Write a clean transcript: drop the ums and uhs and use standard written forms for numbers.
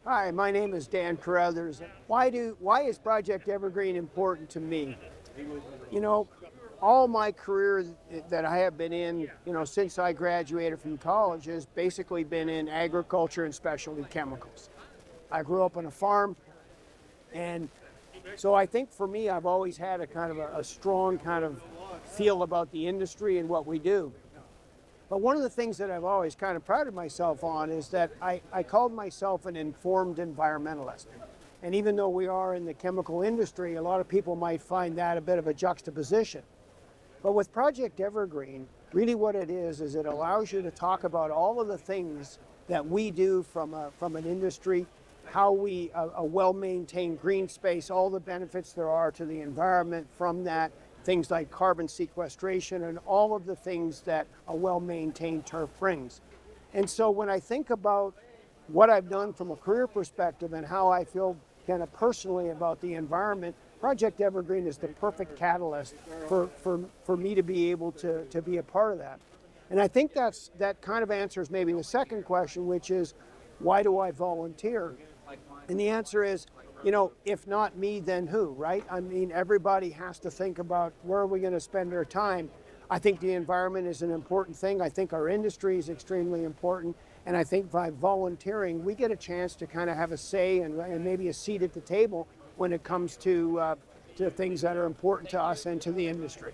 Hi, my name is Dan Carrothers. Why is Project EverGreen important to me? You know, all my career that I have been in, since I graduated from college has basically been in agriculture and specialty chemicals. I grew up on a farm, and so I think for me, I've always had a kind of a strong kind of feel about the industry and what we do. But one of the things that I've always kind of prided myself on is that I called myself an informed environmentalist. And even though we are in the chemical industry, a lot of people might find that a bit of a juxtaposition. But with Project Evergreen, really what it is it allows you to talk about all of the things that we do from an industry, how we, a well-maintained green space, all the benefits there are to the environment from that, things like carbon sequestration and all of the things that a well-maintained turf brings. And so when I think about what I've done from a career perspective and how I feel kind of personally about the environment, Project Evergreen is the perfect catalyst for me to be able to be a part of that. And I think that kind of answers maybe the second question, which is, why do I volunteer? And the answer is, if not me, then who, right? I mean, everybody has to think about where are we going to spend our time. I think the environment is an important thing. I think our industry is extremely important. And I think by volunteering, we get a chance to kind of have a say and maybe a seat at the table when it comes to things that are important to us and to the industry.